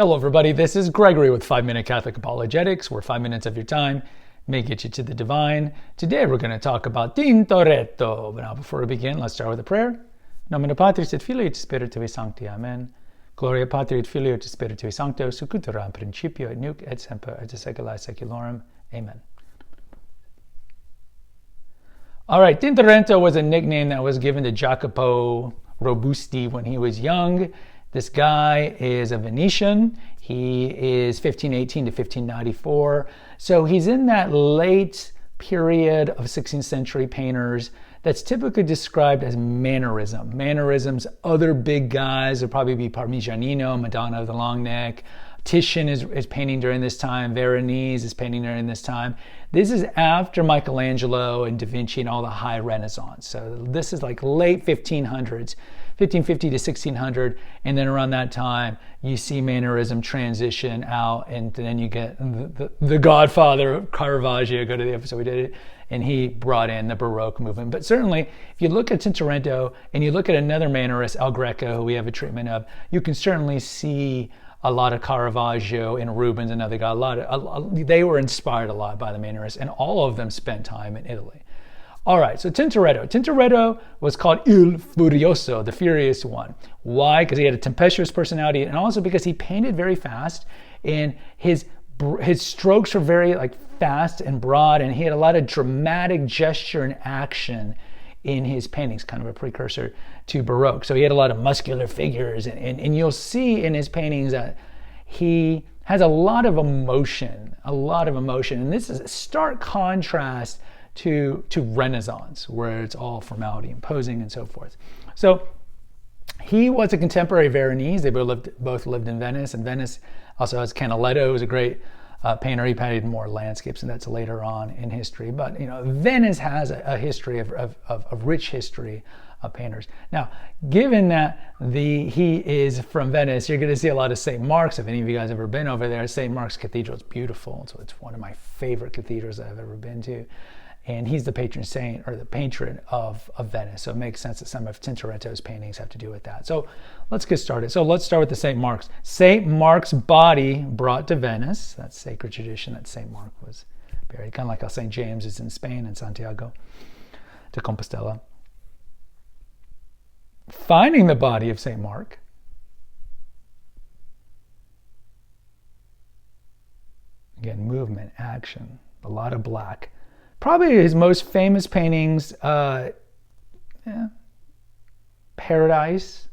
Hello everybody, this is Gregory with 5-Minute Catholic Apologetics, where 5 minutes of your time may get you to the divine. Today we're going to talk about Tintoretto. But now before we begin, let's start with a prayer. Nomine Patris et Filii et Spiritui Sancti. Amen. Gloria Patri et Filii et Spiritui Sancto, sic ut erat in principio et nunc et semper et saecula saeculorum. Amen. All right, Tintoretto was a nickname that was given to Jacopo Robusti when he was young. This guy is a Venetian. He is 1518 to 1594. So he's in that late period of 16th century painters that's typically described as mannerism. Mannerisms, other big guys would probably be Parmigianino, Madonna of the Long Neck. Titian is painting during this time. Veronese is painting during this time. This is after Michelangelo and Da Vinci and all the high Renaissance. So this is like late 1500s. 1550 to 1600, and then around that time you see mannerism transition out, and then you get the godfather of Caravaggio. Go to the episode we did it, and he brought in the Baroque movement. But certainly if you look at Tintoretto and you look at another mannerist, El Greco, who we have a treatment of, you can certainly see a lot of Caravaggio and Rubens, another guy. They were inspired a lot by the mannerists, and all of them spent time in Italy. All right, so Tintoretto. Tintoretto was called Il Furioso, the furious one. Why? Because he had a tempestuous personality, and also because he painted very fast, and his strokes were very fast and broad, and he had a lot of dramatic gesture and action in his paintings, kind of a precursor to Baroque. So he had a lot of muscular figures, and you'll see in his paintings that he has a lot of emotion, and this is a stark contrast to Renaissance, where it's all formality and posing and so forth. So he was a contemporary Veronese. They both lived in Venice, and Venice also has Canaletto, who's a great painter. He painted more landscapes, and that's later on in history. But Venice has a history of rich history of painters. Now, given that he is from Venice, you're going to see a lot of St. Mark's. If any of you guys have ever been over there, St. Mark's Cathedral is beautiful. So it's one of my favorite cathedrals I've ever been to. And he's the patron saint, or the patron of Venice. So it makes sense that some of Tintoretto's paintings have to do with that. So let's get started. So let's start with the St. Mark's. St. Mark's body brought to Venice. That's sacred tradition that St. Mark was buried. Kind of like how St. James is in Spain and Santiago de Compostela. Finding the body of St. Mark. Again, movement, action, a lot of black. Probably his most famous paintings, Paradise.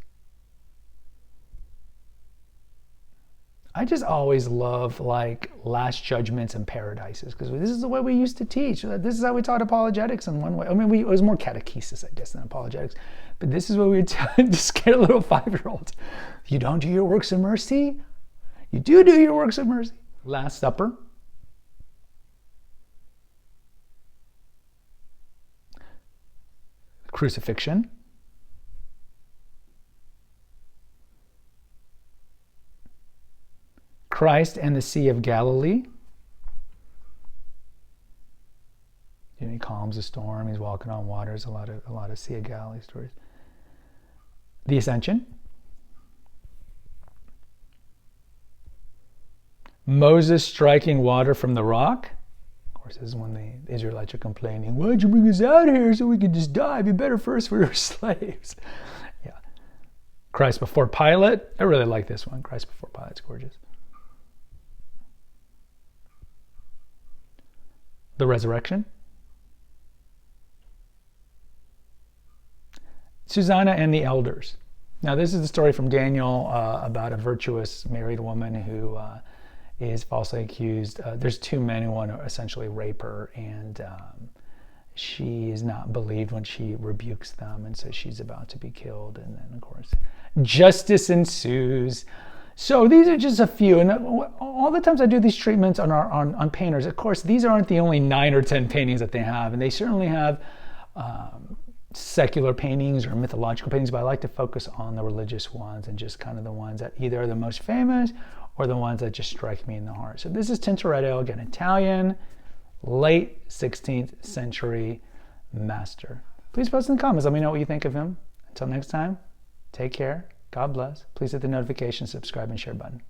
I just always love Last Judgments and Paradises, because this is the way we used to teach. This is how we taught apologetics in one way. I mean, it was more catechesis, I guess, than apologetics. But this is what we would tell to scare little 5-year-olds. You don't do your works of mercy? You do your works of mercy. Last Supper. Crucifixion. Christ and the Sea of Galilee. He calms the storm. He's walking on water. There's a lot of Sea of Galilee stories. The Ascension. Moses striking water from the rock. Of course, this is when the Israelites are complaining, why'd you bring us out here so we could just die? It'd be better for us if we were slaves. Yeah. Christ before Pilate. I really like this one. Christ before Pilate's gorgeous. The Resurrection. Susanna and the Elders. Now, this is the story from Daniel about a virtuous married woman who is falsely accused. There's two men who want to essentially rape her, and she is not believed when she rebukes them, and so she's about to be killed. And then, of course, justice ensues. So these are just a few, and all the times I do these treatments on painters, of course, these aren't the only 9 or 10 paintings that they have, and they certainly have secular paintings or mythological paintings, but I like to focus on the religious ones and just kind of the ones that either are the most famous or the ones that just strike me in the heart. So this is Tintoretto, again, Italian, late 16th century master. Please post in the comments. Let me know what you think of him. Until next time, take care. God bless. Please hit the notification, subscribe, and share button.